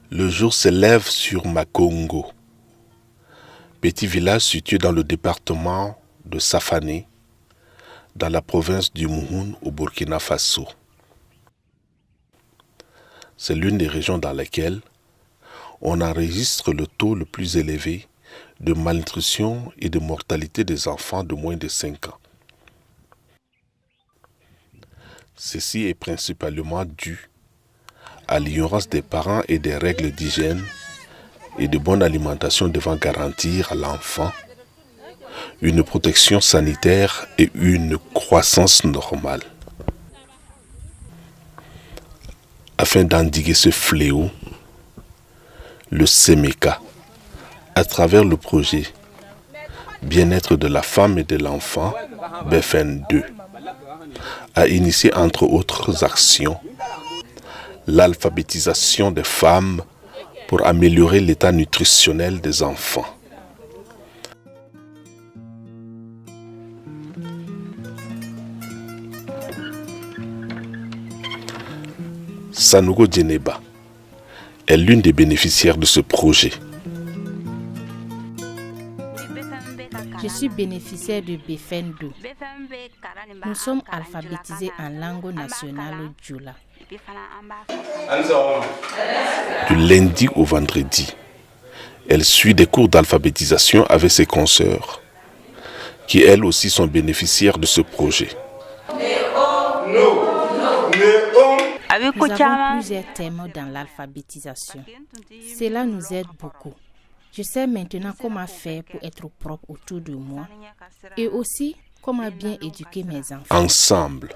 Le jour se lève sur Makongo, petit village situé dans le département de Safané, dans la province du Mouhoun au Burkina Faso. C'est l'une des régions dans lesquelles on enregistre le taux le plus élevé de malnutrition et de mortalité des enfants de moins de 5 ans. Ceci est principalement dû à l'ignorance des parents et des règles d'hygiène et de bonne alimentation devant garantir à l'enfant une protection sanitaire et une croissance normale. Afin d'endiguer ce fléau, le SEMECA, à travers le projet Bien-être de la femme et de l'enfant, BFN2, a initié entre autres actions l'alphabétisation des femmes pour améliorer l'état nutritionnel des enfants. Sanogo Djeneba est l'une des bénéficiaires de ce projet. Je suis bénéficiaire de BFN2. Nous sommes alphabétisés en langue nationale Djoula. Du lundi au vendredi, elle suit des cours d'alphabétisation avec ses consoeurs, qui elles aussi sont bénéficiaires de ce projet. Nous avons plusieurs thèmes dans l'alphabétisation. Cela nous aide beaucoup. Je sais maintenant comment faire pour être propre autour de moi et aussi comment bien éduquer mes enfants. Ensemble,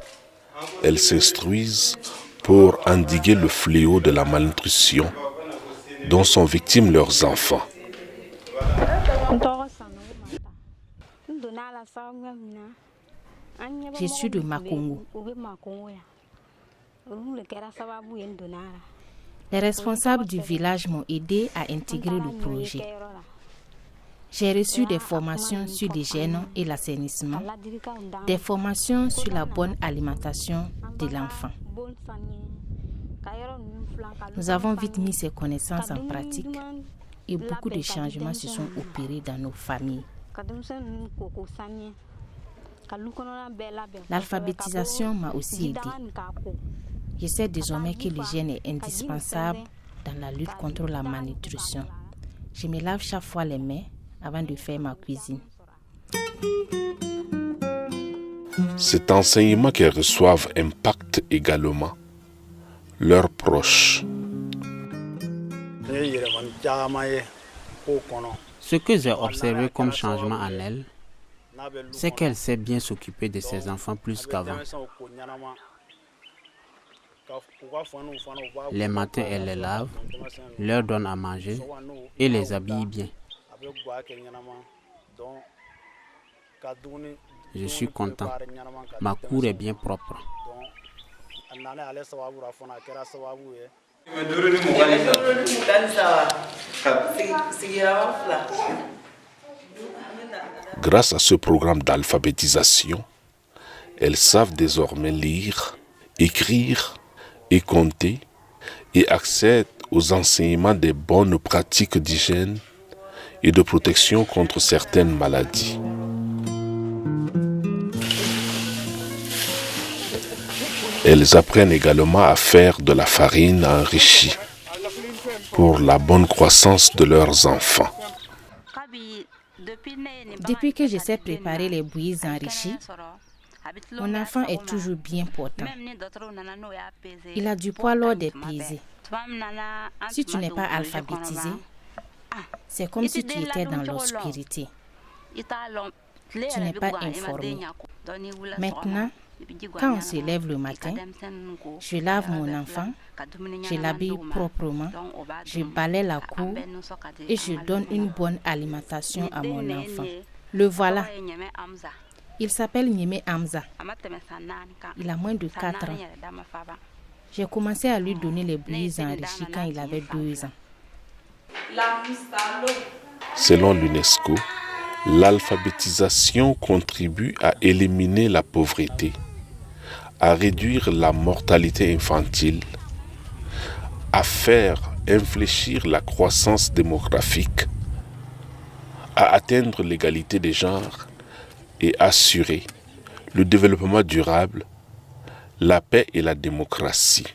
elles s'instruisent pour endiguer le fléau de la malnutrition dont sont victimes leurs enfants. Je suis de Makongo. Les responsables du village m'ont aidé à intégrer le projet. J'ai reçu des formations sur l'hygiène et l'assainissement, des formations sur la bonne alimentation de l'enfant. Nous avons vite mis ces connaissances en pratique et beaucoup de changements se sont opérés dans nos familles. L'alphabétisation m'a aussi aidé. Je sais désormais que l'hygiène est indispensable dans la lutte contre la malnutrition. Je me lave chaque fois les mains avant de faire ma cuisine. Cet enseignement qu'elles reçoivent impacte également leurs proches. Ce que j'ai observé comme changement en elle, c'est qu'elle sait bien s'occuper de ses enfants plus qu'avant. Les matins, elle les lave, leur donne à manger et les habille bien. Je suis content. Ma cour est bien propre. Grâce à ce programme d'alphabétisation, elles savent désormais lire, écrire et compter et accèdent aux enseignements des bonnes pratiques d'hygiène et de protection contre certaines maladies. Elles apprennent également à faire de la farine enrichie pour la bonne croissance de leurs enfants. Depuis que je sais préparer les bouillies enrichies, mon enfant est toujours bien portant. Il a du poids lors des pesées. Si tu n'es pas alphabétisé, c'est comme si tu étais dans l'obscurité. Tu n'es pas informé. Maintenant, quand on se lève le matin, je lave mon enfant, je l'habille proprement, je balaie la cour et je donne une bonne alimentation à mon enfant. Le voilà. Il s'appelle Nyeme Hamza. Il a moins de 4 ans. J'ai commencé à lui donner les bouillies enrichies quand il avait 2 ans. Selon l'UNESCO, l'alphabétisation contribue à éliminer la pauvreté, à réduire la mortalité infantile, à faire infléchir la croissance démographique, à atteindre l'égalité des genres et assurer le développement durable, la paix et la démocratie.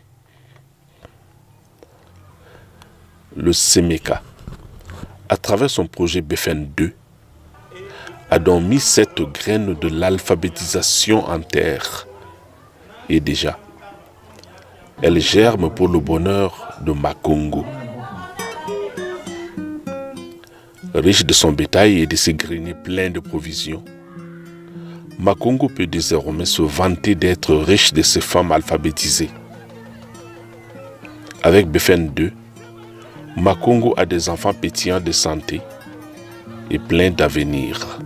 Le CEMECA, à travers son projet BFN 2, a donc mis cette graine de l'alphabétisation en terre. Et déjà, elle germe pour le bonheur de Makongo. Riche de son bétail et de ses greniers pleins de provisions, Makongo peut désormais se vanter d'être riche de ses femmes alphabétisées. Avec BFN 2, Makongo a des enfants pétillants de santé et pleins d'avenir.